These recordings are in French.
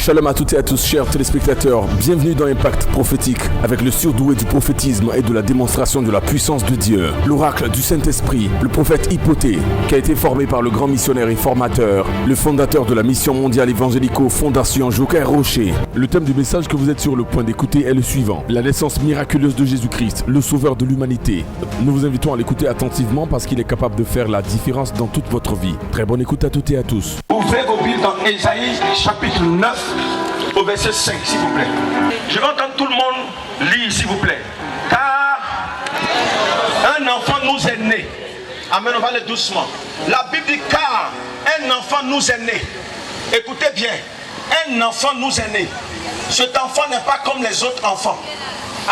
Shalom à toutes et à tous, chers téléspectateurs. Bienvenue dans Impact Prophétique, avec le surdoué du prophétisme et de la démonstration de la puissance de Dieu. L'oracle du Saint-Esprit, le prophète Hypothée, qui a été formé par le grand missionnaire et formateur, le fondateur de la mission mondiale évangélico-fondation Joquin Rocher. Le thème du message que vous êtes sur le point d'écouter est le suivant: la naissance miraculeuse de Jésus-Christ, le sauveur de l'humanité. Nous vous invitons à l'écouter attentivement parce qu'il est capable de faire la différence dans toute votre vie. Très bonne écoute à toutes et à tous. Ouvrez vos Bibles dans Ésaïe chapitre 9 au verset 5, s'il vous plaît. Je vais entendre tout le monde lire, s'il vous plaît. Car un enfant nous est né. Amen, on va aller doucement. La Bible dit car un enfant nous est né. Écoutez bien, un enfant nous est né. Cet enfant n'est pas comme les autres enfants.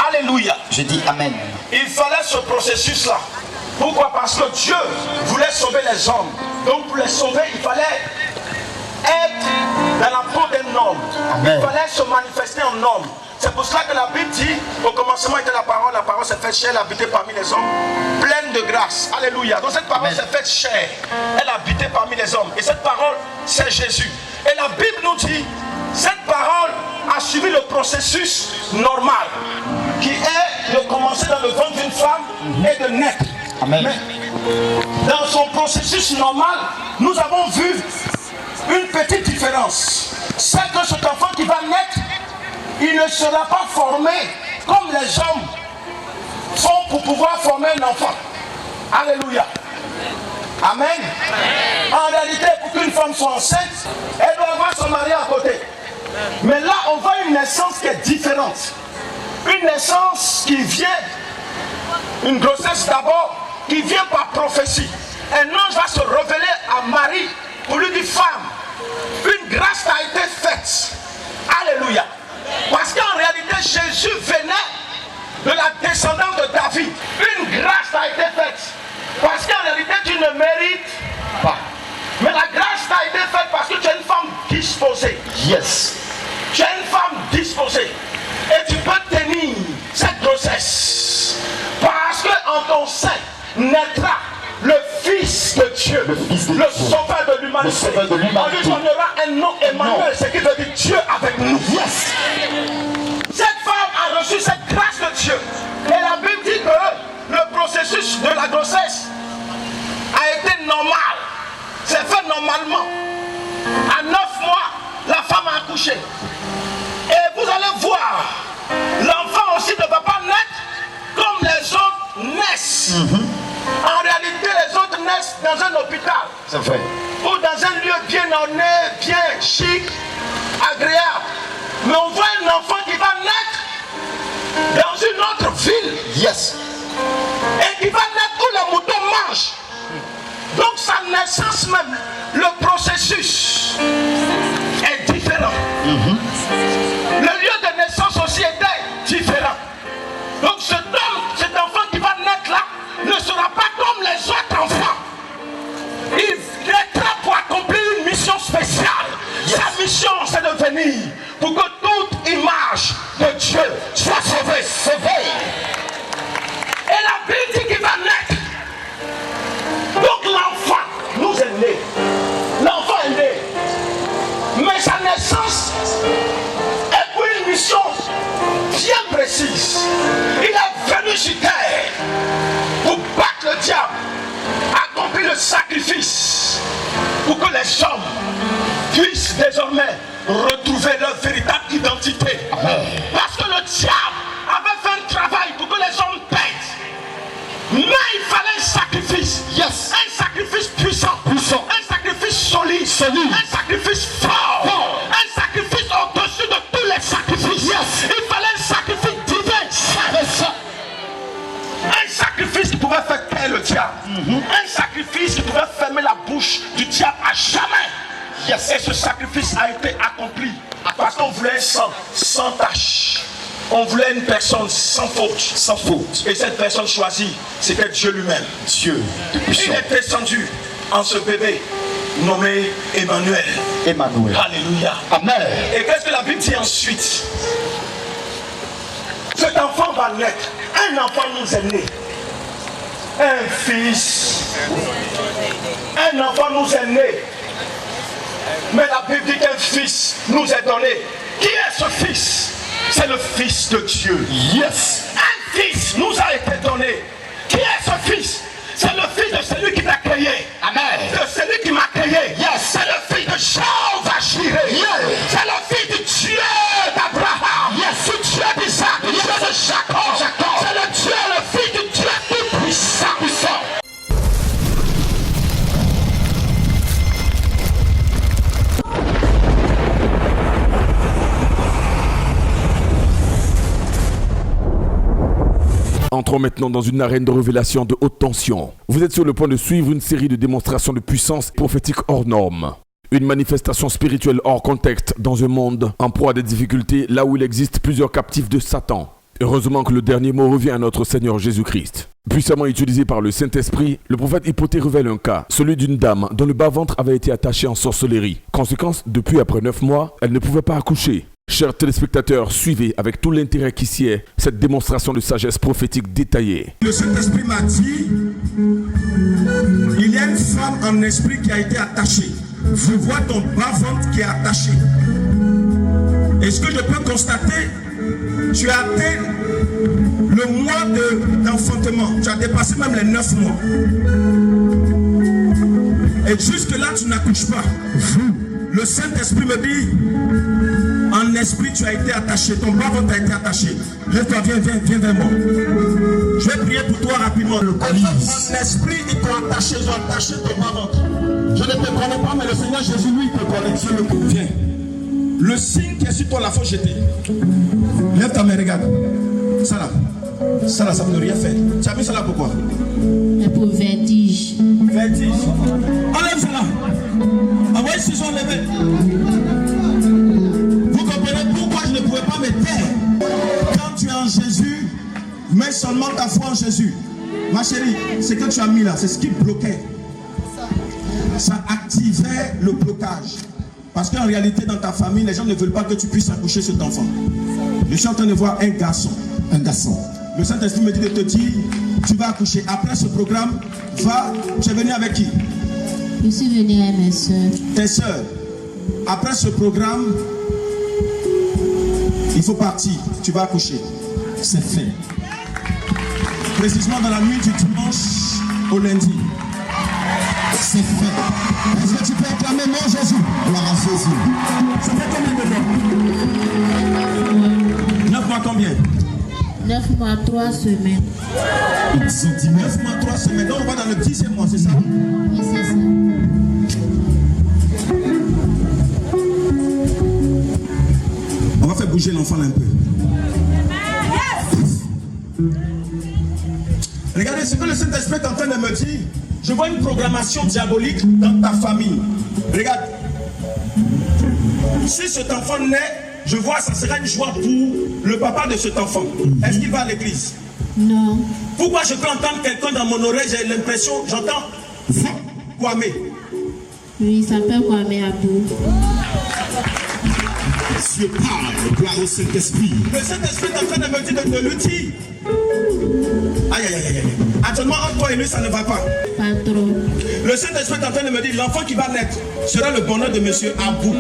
Alléluia. Je dis Amen. Il fallait ce processus-là. Pourquoi? Parce que Dieu voulait sauver les hommes. Donc pour les sauver, il fallait être dans la peau d'un homme. Amen. Il fallait se manifester en homme. C'est pour cela que la Bible dit, au commencement était la parole s'est faite chair, elle habitait parmi les hommes, pleine de grâce. Alléluia. Donc cette parole s'est faite chair, elle habitait parmi les hommes. Et cette parole, c'est Jésus. Et la Bible nous dit, cette parole a suivi le processus normal, qui est de commencer dans le ventre d'une femme et de naître. Amen. Mais dans son processus normal, nous avons vu une petite différence. C'est que cet enfant qui va naître, il ne sera pas formé comme les hommes font pour pouvoir former un enfant. Alléluia. Amen. En réalité, pour qu'une femme soit enceinte, elle doit avoir son mari à côté. Mais là, on voit une naissance qui est différente. Une naissance qui vient, une grossesse d'abord, qui vient par prophétie. Un ange va se révéler à Marie pour lui dire: femme, une grâce t'a été faite. Alléluia. Parce qu'en réalité, Jésus venait de la descendance de David. Une grâce t'a été faite. Parce qu'en réalité, tu ne mérites pas. Mais la grâce t'a été faite parce que tu es une femme disposée. Yes. Tu es une femme disposée. Et tu peux tenir cette grossesse. Parce qu'en ton sein naîtra le Fils de Dieu, le sauveur de l'humanité. On lui donnera un nom, Emmanuel, ce qui veut dire Dieu avec nous. Yes. Cette femme a reçu cette grâce de Dieu. Et la Bible dit que le processus de la grossesse a été normal. C'est fait normalement. À 9 mois, la femme a accouché. Et vous allez voir, l'enfant aussi ne va pas naître comme les autres naissent. En réalité, les autres naissent dans un hôpital. C'est vrai. Ou dans un lieu bien orné, bien chic, agréable. Mais on voit un enfant qui va naître dans une autre ville. Yes. Et qui va naître où les moutons mangent. Donc sa naissance même, le processus est différent. Le lieu de naissance aussi était différent. Donc cet enfant qui va naître là ne sera pas comme les autres enfants. Il naîtra pour accomplir une mission spéciale. Yes. Sa mission, c'est de venir pour que toute image de Dieu soit sauvée. Et la Bible dit qu'il va naître. Donc l'enfant nous est né. L'enfant est né. Mais sa naissance est pour une mission bien précise. Il est venu sur terre pour battre le diable, accomplir le sacrifice pour que les hommes puissent désormais retrouver leur véritable identité. Parce que le diable avait fait un travail pour que les hommes pètent. Mais il fallait un sacrifice. Yes. Un sacrifice puissant. Un sacrifice solide. Un sacrifice fort. Un sacrifice au-dessus de tous les sacrifices. Yes. Il fallait un sacrifice divin. Un sacrifice qui pouvait faire taire le diable. Un sacrifice qui pouvait fermer la bouche du diable à jamais. Yes. Et ce sacrifice a été accompli parce qu'on voulait un sang sans tache. On voulait une personne sans faute. Sans faute. Et cette personne choisie, c'était Dieu lui-même. Dieu. Il est descendu en ce bébé nommé Emmanuel. Emmanuel. Alléluia. Amen. Et qu'est-ce que la Bible dit ensuite? Cet enfant va naître. Un enfant nous est né. Un fils. Un enfant nous est né. Mais la Bible dit qu'un fils nous est donné. Qui est ce fils? C'est le Fils de Dieu. Yes. Un fils nous a été donné. Qui est ce fils? C'est le fils de celui qui t'a créé. Amen. De celui qui m'a créé. Yes. C'est le fils de Jehovah Jireh. Yes. C'est le fils du Dieu d'Abraham. Yes. Du Dieu d'Isaac. Du Dieu de Jacob. C'est le Dieu, le fils du Dieu tout puissant. Entrons maintenant dans une arène de révélation de haute tension. Vous êtes sur le point de suivre une série de démonstrations de puissance prophétique hors normes. Une manifestation spirituelle hors contexte dans un monde en proie à des difficultés là où il existe plusieurs captifs de Satan. Heureusement que le dernier mot revient à notre Seigneur Jésus-Christ. Puissamment utilisé par le Saint-Esprit, le prophète Hypothée révèle un cas, celui d'une dame dont le bas-ventre avait été attaché en sorcellerie. Conséquence, depuis après 9 mois, elle ne pouvait pas accoucher. Chers téléspectateurs, suivez avec tout l'intérêt qui s'y est cette démonstration de sagesse prophétique détaillée. Le Saint-Esprit m'a dit, il y a une femme en esprit qui a été attachée. Je vois ton bas-ventre qui est attaché. Et ce que je peux constater, tu as atteint le mois d'enfantement. Tu as dépassé même les 9 mois. Et jusque-là, tu n'accouches pas. Le Saint-Esprit me dit, en esprit, tu as été attaché. Ton bas-ventre a été attaché. Lève-toi, viens vers moi. Je vais prier pour toi rapidement. En esprit, ils t'ont attaché. Ils ont attaché ton bas-ventre. Je ne te connais pas, mais le Seigneur Jésus, lui, te connaît. Dieu le connaît. Viens. Le signe qui est sur toi, la faut jeter. Lève ta main, regarde. Ça là, ça ne veut rien faire. Tu as mis ça là pourquoi? Et pour vertige. Vertige. Enlève ça là. Envoyez si sont enlevés. Vous comprenez pourquoi je ne pouvais pas me taire? Quand tu es en Jésus, mets seulement ta foi en Jésus. Ma chérie, ce que tu as mis là, c'est ce qui bloquait. Ça activait le blocage. Parce qu'en réalité, dans ta famille, les gens ne veulent pas que tu puisses accoucher cet enfant. Je suis en train de voir un garçon. Un garçon. Le Saint-Esprit me dit de te dire, tu vas accoucher. Après ce programme, va. Tu es venu avec qui? Je suis venue avec mes soeurs. Tes soeurs. Après ce programme, il faut partir. Tu vas accoucher. C'est fait. Précisément dans la nuit du dimanche au lundi. C'est fait. Est-ce que tu peux acclamer mon Jésus? Gloire à Jésus. Ça fait combien de temps? 9 mois combien? 9 mois, 3 semaines. 9 mois, 3 semaines. Donc on va dans le 10e mois, c'est ça? Oui, c'est ça. On va faire bouger l'enfant un peu. Regardez ce que le Saint-Esprit est en train de me dire. Je vois une programmation diabolique dans ta famille. Regarde. Si cet enfant naît, je vois ça sera une joie pour le papa de cet enfant. Est-ce qu'il va à l'église? Non. Pourquoi je peux entendre quelqu'un dans mon oreille, j'ai l'impression, j'entends Kwame. Oui, il s'appelle Kwame Abou. Dieu parle, gloire au Saint-Esprit. Le Saint-Esprit est en train de me dire de le dire. Aïe, aïe, aïe, aïe. Actuellement, entre toi et lui, ça ne va pas. Pas trop. Le Saint-Esprit est en train de me dire l'enfant qui va naître sera le bonheur de monsieur Abou.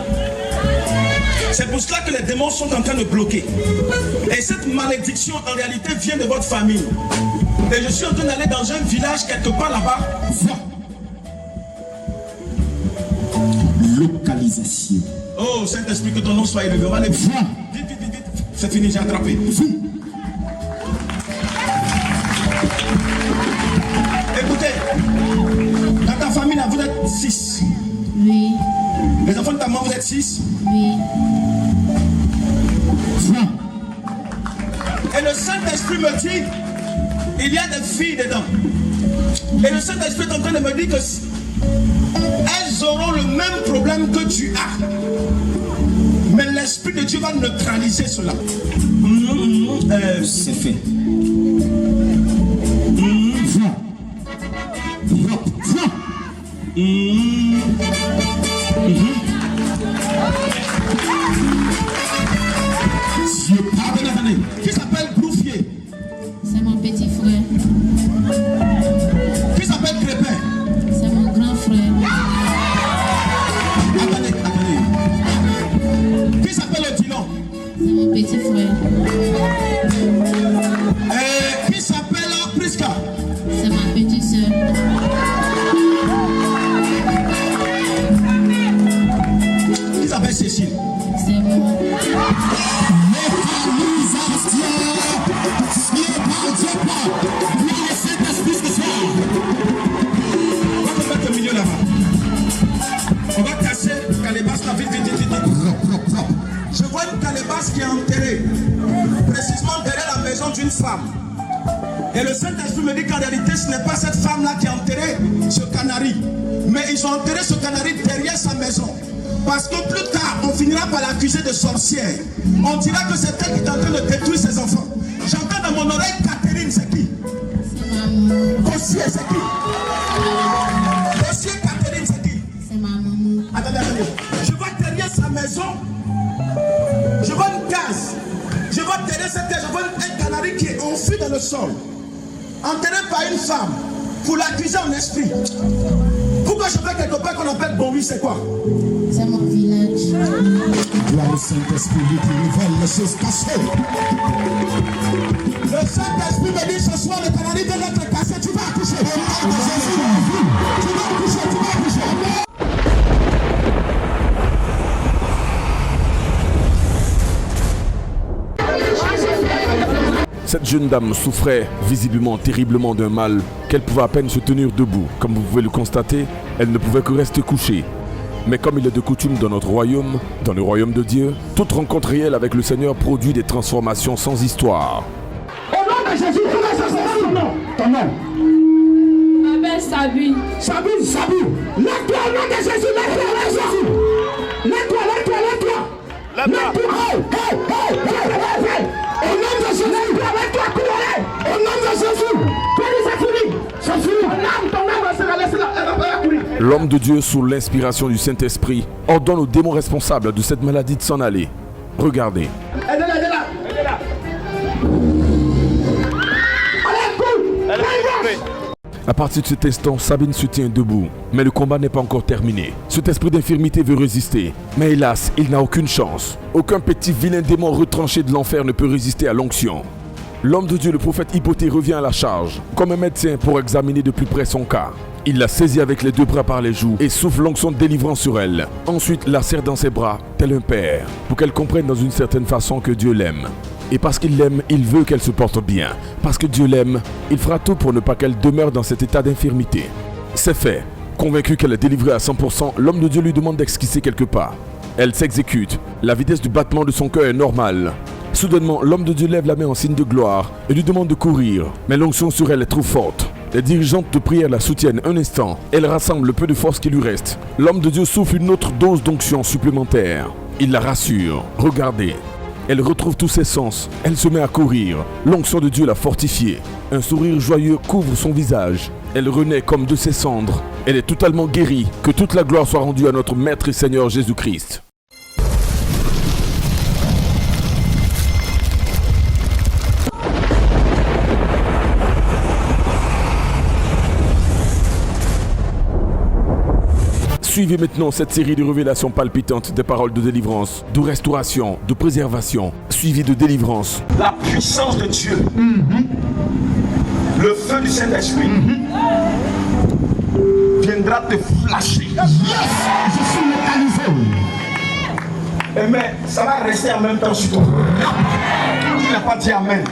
C'est pour cela que les démons sont en train de bloquer. Et cette malédiction, en réalité, vient de votre famille. Et je suis en train d'aller dans un village quelque part là-bas. Localisation. Oh, Saint-Esprit, que ton nom soit élevé. On va aller vite, vite, vite, vite. C'est fini, j'ai attrapé. Écoutez, dans ta famille, là, vous êtes 6. Oui. Les enfants de ta maman, vous êtes 6. Oui. Et le Saint-Esprit me dit, il y a des filles dedans. Et le Saint-Esprit est en train de me dire que elles auront le même problème que tu as. Mais l'Esprit de Dieu va neutraliser cela. C'est fait. Dieu pardonne. Qui s'appelle Bouffier? C'est mon petit frère. Qui s'appelle Crépin? C'est mon grand frère. Attendez. Qui s'appelle Odilon? C'est mon petit frère. Et qui s'appelle Priska? C'est ma petite soeur. Qui s'appelle Cécile? C'est moi. On va te mettre au milieu là-bas. On va casser calebasse la vite. Je vois une calebasse qui est enterrée, précisément derrière la maison d'une femme. Et le Saint-Esprit me dit qu'en réalité, ce n'est pas cette femme-là qui a enterré ce canari. Mais ils ont enterré ce canari derrière sa maison. Parce que plus tard, on finira par l'accuser de sorcière. On dira que c'est elle qui est en train de détruire ses enfants. J'entends dans mon oreille Catherine, c'est qui? C'est maman. Dossier, c'est qui? Dossier Catherine, c'est qui? C'est ma maman. Attendez. Je vois derrière sa maison, je vois une case. Je vois derrière cette case, je vois un canari qui est enfoui dans le sol. Enterré par une femme. Pour l'accuser en esprit. Pourquoi je vais quelque part qu'on appelle Bonvi, c'est quoi? C'est mon village. Là, le Saint-Esprit qui révèle les choses cachées. Le Saint-Esprit me dit ce soir, le canari vient d'être cassé. Tu vas accoucher. Tu vas accoucher. Cette jeune dame souffrait visiblement terriblement d'un mal qu'elle pouvait à peine se tenir debout. Comme vous pouvez le constater, elle ne pouvait que rester couchée. Mais comme il est de coutume dans notre royaume, dans le royaume de Dieu, toute rencontre réelle avec le Seigneur produit des transformations sans histoire. Au nom de Jésus, comment ça s'appelle ton nom? Ton nom? Je m'appelle Sabine. Sabine. Lève-toi au nom de Jésus, lève-toi, Jésus. Lève-toi. Hey. Au nom de Jésus, lève-toi, courir. Au nom de Jésus. C'est fini. Ton âme, c'est la laisser courir. L'homme de Dieu, sous l'inspiration du Saint-Esprit, ordonne aux démons responsables de cette maladie de s'en aller. Regardez. Aidez-la. Allez, cours. À partir de cet instant, Sabine se tient debout. Mais le combat n'est pas encore terminé. Cet esprit d'infirmité veut résister. Mais hélas, il n'a aucune chance. Aucun petit vilain démon retranché de l'enfer ne peut résister à l'onction. L'homme de Dieu, le prophète Hypothée, revient à la charge, comme un médecin pour examiner de plus près son cas. Il la saisit avec les deux bras par les joues et souffle l'onction de délivrance sur elle. Ensuite, la serre dans ses bras, tel un père, pour qu'elle comprenne dans une certaine façon que Dieu l'aime. Et parce qu'il l'aime, il veut qu'elle se porte bien. Parce que Dieu l'aime, il fera tout pour ne pas qu'elle demeure dans cet état d'infirmité. C'est fait. Convaincu qu'elle est délivrée à 100%, l'homme de Dieu lui demande d'esquisser quelque part. Elle s'exécute. La vitesse du battement de son cœur est normale. Soudainement, l'homme de Dieu lève la main en signe de gloire et lui demande de courir. Mais l'onction sur elle est trop forte. Les dirigeantes de prière la soutiennent un instant. Elle rassemble le peu de force qui lui reste. L'homme de Dieu souffle une autre dose d'onction supplémentaire. Il la rassure. Regardez. Elle retrouve tous ses sens. Elle se met à courir. L'onction de Dieu l'a fortifiée. Un sourire joyeux couvre son visage. Elle renaît comme de ses cendres. Elle est totalement guérie. Que toute la gloire soit rendue à notre Maître et Seigneur Jésus-Christ. Suivez maintenant cette série de révélations palpitantes des paroles de délivrance, de restauration, de préservation, suivies de délivrance. La puissance de Dieu, le feu du Saint-Esprit viendra te flasher. Je suis localisé. Mais ça va rester en même temps sur toi. Tu n'as pas dit Amen.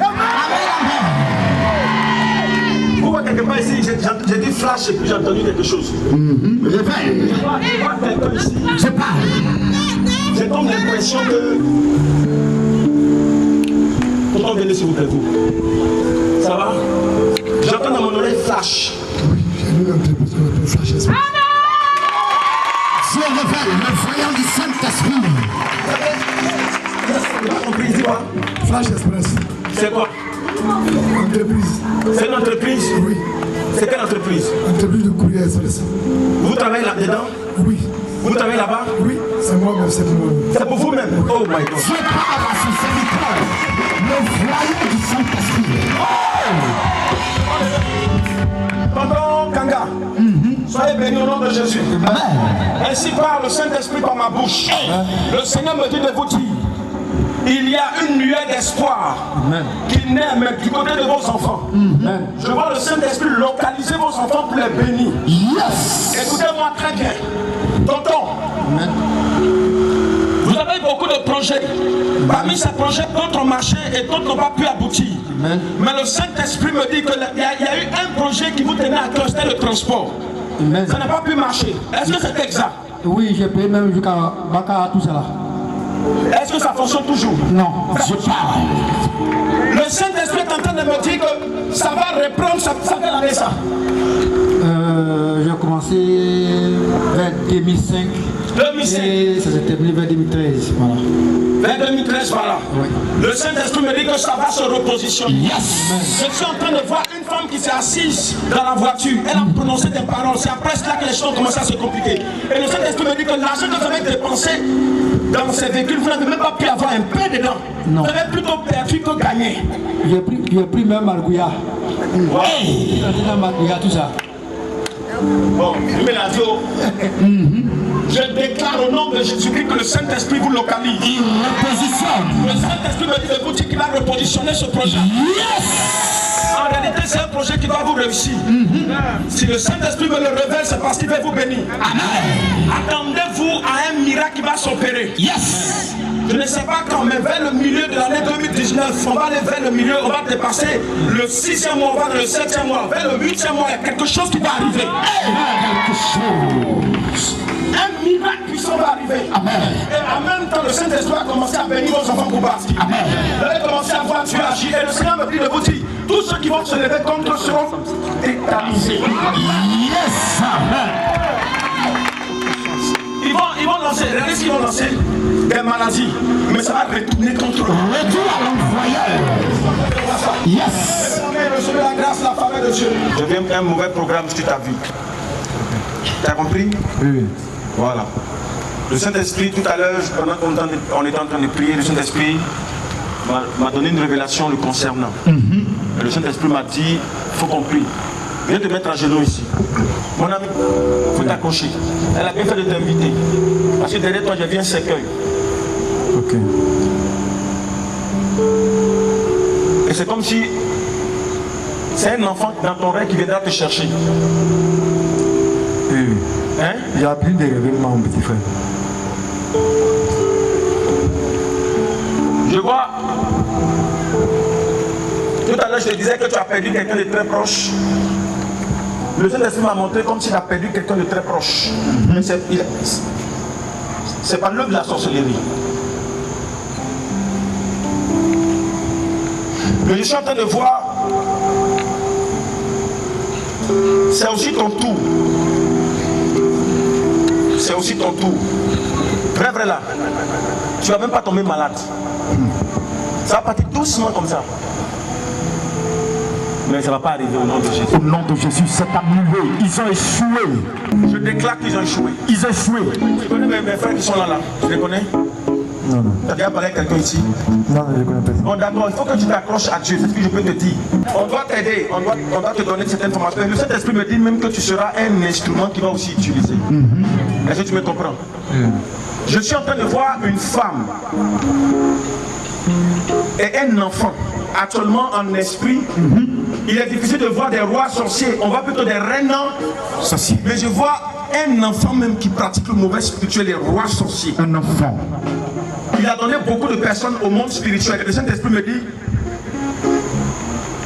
Pourquoi quelque part ici, j'ai dit flash et puis j'ai entendu quelque chose. Réveille. Je parle. J'ai comme l'impression que... Pourtant, venez s'il vous plaît, vous. Ça va? J'entends dans mon oreille flash. Oui, j'ai lu un peu parce qu'on appelle flash esprit. Dieu révèle le voyant du Saint-Esprit. Entreprise, dis-moi. Flash Express. C'est quoi? Entreprise. C'est une entreprise? Oui. C'est quelle entreprise? Entreprise de courrier express. Vous travaillez là-dedans? Oui. Vous travaillez là-bas? Oui, c'est moi-même, c'est moi-même. C'est pour vous-même? Oh my God. Je parle à son serviteur, le voyant du Saint-Esprit. Tonton Kanga, soyez bénis au nom de Jésus. Ainsi parle le Saint-Esprit par ma bouche. Le Seigneur me dit de vous dire il y a une nuée d'espoir qui naît même du côté de vos enfants. Je vois le Saint-Esprit localiser vos enfants pour les bénir. Écoutez-moi très bien. Tonton, vous avez beaucoup de projets. Parmi ces projets, d'autres ont marché et d'autres n'ont pas pu aboutir. Mais le Saint-Esprit me dit qu'il y a eu un projet qui vous tenait à cœur, c'était le transport. Ça n'a pas pu marcher. Est-ce que c'est exact? Oui, j'ai payé même jusqu'à Baka, tout cela. Est-ce que ça fonctionne toujours? Non, je parle. Le Saint-Esprit est en train de me dire que ça va reprendre, ça fait l'année ça. J'ai commencé vers 2005. 2005. Et ça s'est terminé vers 2013. Voilà. Vers 2013, voilà. Oui. Le Saint-Esprit me dit que ça va se repositionner. Yes. Je suis en train de voir une femme qui s'est assise dans la voiture. Elle a prononcé des paroles. C'est après cela que les choses ont commencé à se compliquer. Et le Saint-Esprit me dit que l'argent que vous avez dépensé dans ces véhicules, vous n'avez même pas pu avoir un peu dedans. Non. Vous avez plutôt perdu que gagné. J'ai pris même Malgouya. Hey. Malgouya, tout ça. Bon, je déclare au nom de Jésus-Christ que le Saint-Esprit vous localise. Il repositionne. Le Saint-Esprit me dit de vous dire qu'il va repositionner ce projet. Yes. En réalité, c'est un projet qui va vous réussir. Si le Saint-Esprit me le révèle, c'est parce qu'il va vous bénir. Attendez-vous à un miracle qui va s'opérer. Yes. Je ne sais pas quand, mais vers le milieu de l'année 2019, on va aller vers le milieu, on va dépasser le 6e mois, on va dans le 7e mois, vers le 8e mois, il y a quelque chose qui va arriver. Quelque chose. Un miracle puissant va arriver. Amen. Et en même temps, le Saint-Esprit va commencer à bénir vos enfants pour partir. Amen. Vous allez commencer à voir Dieu agir. Et le Seigneur me dit de vous dire, tous ceux qui vont se lever contre seront tétanisés. Yes. Amen. Ils vont lancer, regardez ce qu'ils vont lancer, des maladies, mais ça va retourner contre eux. Retour à l'envoyeur. Yes. Recevez la grâce, la faveur de Dieu. Je viens un mauvais programme sur ta vie. Tu as compris? Oui. Voilà. Le Saint-Esprit, tout à l'heure, pendant qu'on était en train de prier, le Saint-Esprit m'a donné une révélation le concernant. Et le Saint-Esprit m'a dit, il faut qu'on prie. Viens te mettre à genoux ici. Mon ami, il faut t'accrocher. Elle a bien fait de t'inviter. Parce que derrière toi, j'ai vu un cercueil. Ok. Et c'est comme si c'est un enfant dans ton rêve qui viendra te chercher. Oui. Hein? J'ai appris des révélements, mon petit frère. Je vois. Tout à l'heure, je te disais que tu as perdu quelqu'un de très proche. Le Saint-Esprit m'a montré comme s'il a perdu quelqu'un de très proche. Mais c'est pas l'œuvre de la sorcellerie. Mais je suis en train de voir. C'est aussi ton tour. C'est aussi ton tour. Vrai là. Tu vas même pas tomber malade. Ça va partir doucement comme ça. Mais ça ne va pas arriver au nom de Jésus. Au nom de Jésus, c'est annulé. Ils ont échoué. Je déclare qu'ils ont échoué. Ils ont échoué. Tu connais mes frères qui sont là? Tu les connais? Non. Tu as déjà parlé à quelqu'un ici? Non, je ne connais pas. Bon, d'accord, il faut que tu t'accroches à Dieu. C'est ce que je peux te dire. On doit t'aider. On doit te donner cette information. Le Saint-Esprit me dit même que tu seras un instrument qu'il va aussi utiliser. Est-ce que tu me comprends? Je suis en train de voir une femme et un enfant actuellement en esprit. Il est difficile de voir des rois sorciers. On voit plutôt des reines sorciers. Mais je vois un enfant même qui pratique le mauvais spirituel, les rois sorciers. Un enfant. Il a donné beaucoup de personnes au monde spirituel. Le Saint-Esprit me dit,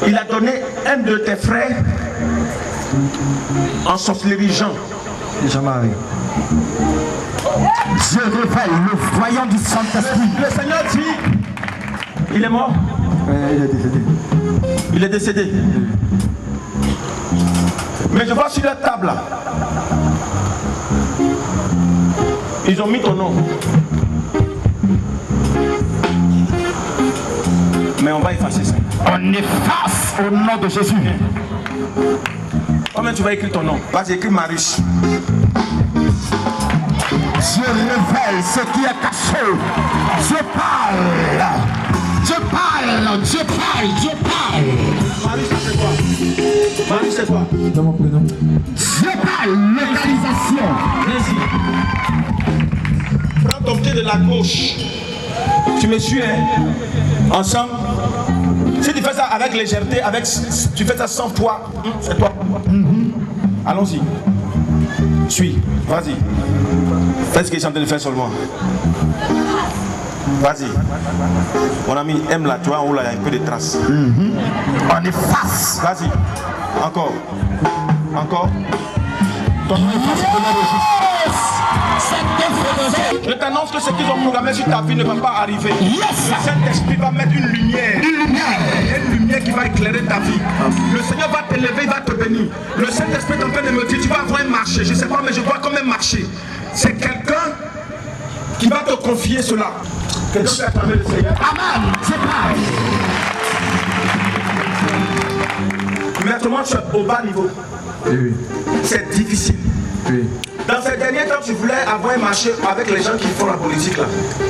il a donné un de tes frères en sorcellerie, Jean-Marie. Je révèle le voyant du Saint-Esprit. Le Seigneur dit, il est mort. Il est décédé. Il est décédé. Mais je vois sur la table là, ils ont mis ton nom. Mais on va effacer ça. On efface au nom de Jésus. Comment tu vas écrire ton nom? Vas-y, écris Marius. Je révèle ce qui est caché. Je parle. Je parle. Je parle. Je parle. Marius, c'est quoi? Marius, c'est quoi? Dans mon prénom. Je parle. Localisation. Vas-y. Prends ton pied de la gauche. Tu me suis, hein? Ensemble. Si tu fais ça avec légèreté, tu fais ça sans toi, c'est toi. Allons-y. Suis, vas-y. Fais ce que je suis en train de faire seulement. Vas-y. Mon ami, aime là, tu vois, en haut là, il y a un peu de traces. On est face. Vas-y. Encore. Encore. Ton nom est face de la Je t'annonce que ce qu'ils ont programmé sur ta vie ne va pas arriver. Yes. Le Saint-Esprit va mettre une lumière. Une lumière qui va éclairer ta vie. Le Seigneur va t'élever, il va te bénir. Le Saint-Esprit est en train de me dire, tu vas avoir un marché. Je ne sais pas, mais je vois comme un marché. C'est quelqu'un qui va te confier cela. Quelqu'un qui a acclamé le Seigneur. Amen. Je parle. Maintenant, tu es au bas niveau. Oui. C'est difficile. Oui. Dans ces derniers temps, tu voulais avoir un marché avec les gens qui font la politique là.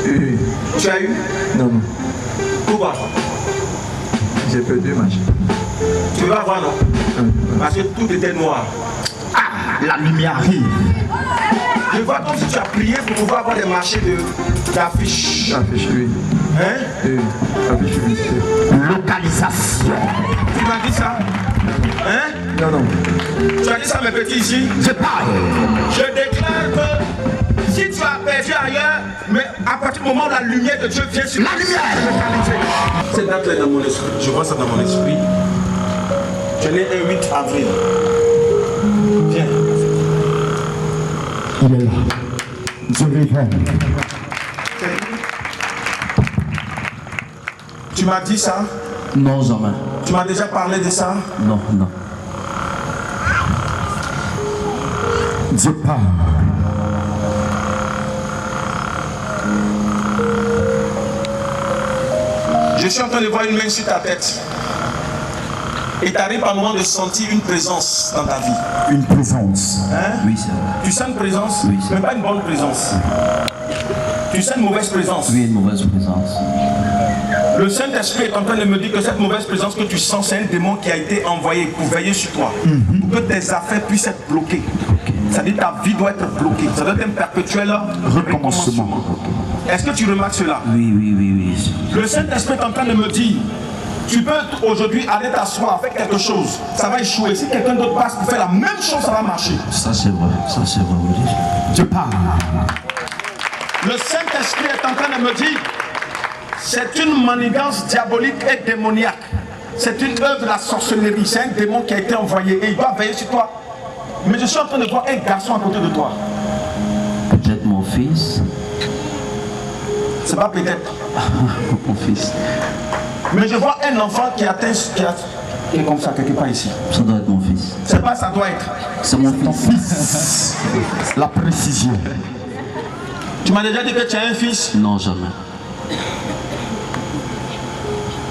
Oui. Tu as eu? Non, non. Pourquoi? J'ai perdu ma chaîne. Tu vas avoir non? Parce que tout était noir. Ah, la lumière arrive. Je vois comme si tu as prié pour pouvoir avoir des marchés d'affiches. Affiche, oui. Hein? Oui. Affiche publicitaire. Localisation. Tu m'as dit ça? Hein? Non, non. Tu as dit ça mes petits ici? Je parle. Je déclare que si tu as perdu ailleurs, mais à partir du moment où la lumière de Dieu vient sur La lumière. cette date est dans mon esprit. Je vois ça dans mon esprit. Je l'ai un 8 avril. Viens. Il est là. Dieu révèle. Tu m'as dit ça? Non, jamais. Tu m'as déjà parlé de ça? Non, non. Dieu parle. Je suis en train de voir une main sur ta tête. Et tu arrives par moment de sentir une présence dans ta vie. Une présence. Hein? Oui, c'est vrai. Tu sens une présence? Oui, c'est mais pas une bonne présence. Tu sens une mauvaise présence. Oui, une mauvaise présence. Le Saint-Esprit est en train de me dire que cette mauvaise présence que tu sens, c'est un démon qui a été envoyé pour veiller sur toi. Pour que tes affaires puissent être bloquées. C'est-à-dire ta vie doit être bloquée. Ça doit être un perpétuel recommencement. Est-ce que tu remarques cela? Oui, oui, oui, oui. Le Saint-Esprit est en train de me dire, tu peux aujourd'hui aller t'asseoir, faire quelque chose. Ça va échouer. Si quelqu'un d'autre passe pour faire la même chose, ça va marcher. Ça, c'est vrai. Ça, c'est vrai, oui. Dieu parle. Le Saint-Esprit est en train de me dire, c'est une manigance diabolique et démoniaque. C'est une œuvre de la sorcellerie. C'est un démon qui a été envoyé et il doit veiller sur toi. Mais je suis en train de voir un garçon à côté de toi. Peut-être mon fils. C'est pas peut-être. Mon fils. Mais je vois un enfant qui atteint, qui est comme ça quelque part ici. Ça doit être mon fils. C'est pas ça doit être. C'est mon fils. La précision. Tu m'as déjà dit que tu as un fils. Non, jamais.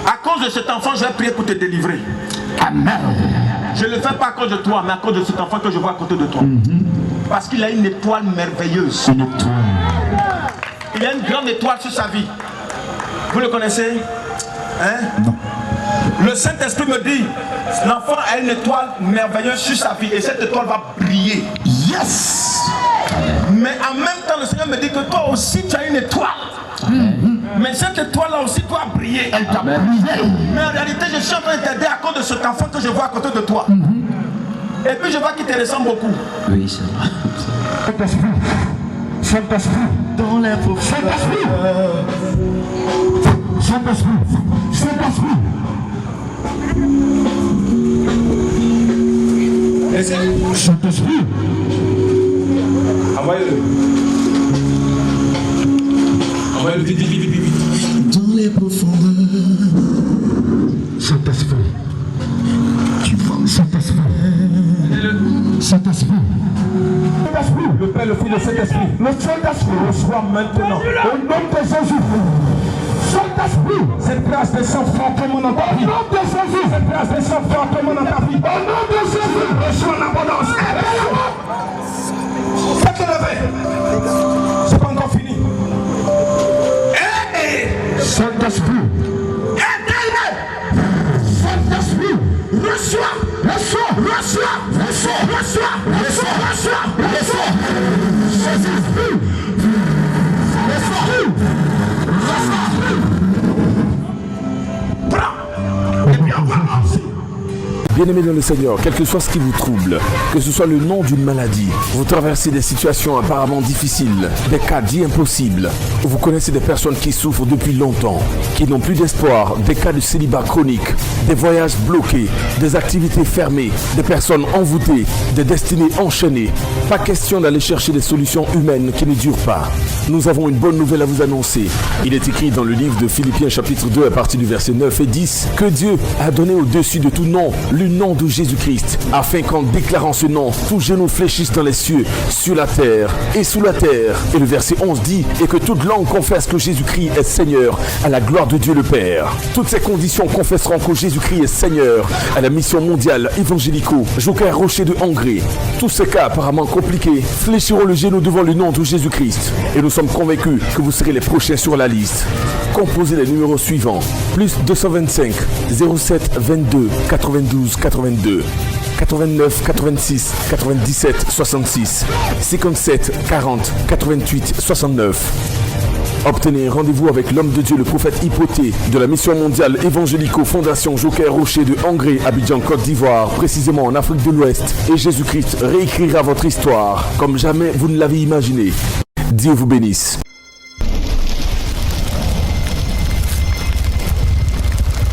À cause de cet enfant, je vais prier pour te délivrer. Amen. Je ne le fais pas à cause de toi, mais à cause de cet enfant que je vois à côté de toi. Parce qu'il a une étoile merveilleuse. Une étoile. Il a une grande étoile sur sa vie. Vous le connaissez? Hein? Non. Le Saint-Esprit me dit, l'enfant a une étoile merveilleuse sur sa vie et cette étoile va briller. Yes. Mais en même temps, le Seigneur me dit que toi aussi tu as une étoile. Mais cette étoile-là aussi doit briller. Elle t'a brillé. Mais en réalité, je suis en train de t'aider à cause de cet enfant que je vois à côté de toi. Et puis je vois qu'il te ressemble beaucoup. Oui, c'est vrai. Saint-Esprit. Saint-Esprit. Dans les profondeurs. Saint-Esprit. Saint-Esprit. Saint-Esprit. Saint-Esprit. Envoyez-le. Envoyez-le vite, vite, vite, vite. Dans les profondeurs. Saint-Esprit. Tu vois, Saint-Esprit. Saint-Esprit. Le Père, le Fils, le Saint-Esprit. Le Saint-Esprit. Reçois maintenant. Au nom de Jésus. Saint-Esprit. Cette grâce descend fortement dans ta vie. Au nom de Jésus. Cette grâce descend fortement dans ta vie. Au nom de Jésus. Reçois en abondance. Faites-le lever. C'est pas encore fini. Saint-Esprit. Aidez-le. Saint-Esprit. Reçois. Reçois. Reçois. Reçois. Reçois. Reçois. Reçois. Reçois. Saint-Esprit. Reçois. Reçois. Bien-aimés dans le Seigneur, quel que soit ce qui vous trouble, que ce soit le nom d'une maladie, vous traversez des situations apparemment difficiles, des cas dits impossibles, ou vous connaissez des personnes qui souffrent depuis longtemps, qui n'ont plus d'espoir, des cas de célibat chronique, des voyages bloqués, des activités fermées, des personnes envoûtées, des destinées enchaînées. Pas question d'aller chercher des solutions humaines qui ne durent pas. Nous avons une bonne nouvelle à vous annoncer. Il est écrit dans le livre de Philippiens chapitre 2 à partir du verset 9 et 10 que Dieu a donné au-dessus de tout nom le nom de Jésus-Christ, afin qu'en déclarant ce nom, tout genou fléchisse dans les cieux, sur la terre et sous la terre. Et le verset 11 dit, et que toute langue confesse que Jésus-Christ est Seigneur, à la gloire de Dieu le Père. Toutes ces conditions confesseront que Jésus-Christ est Seigneur, à la mission mondiale évangélico, Joker Rocher de Hongrie. Tous ces cas apparemment compliqués fléchiront le genou devant le nom de Jésus-Christ. Et nous sommes convaincus que vous serez les prochains sur la liste. Composez les numéros suivants. Plus 225 07 22 92 82 89 86 97 66 57 40 88 69. Obtenez rendez-vous avec l'homme de Dieu, le prophète Hypoté, de la mission mondiale évangélico Fondation Joker Rocher de Hongrie, Abidjan, Côte d'Ivoire, précisément en Afrique de l'Ouest. Et Jésus-Christ réécrira votre histoire comme jamais vous ne l'avez imaginé. Dieu vous bénisse.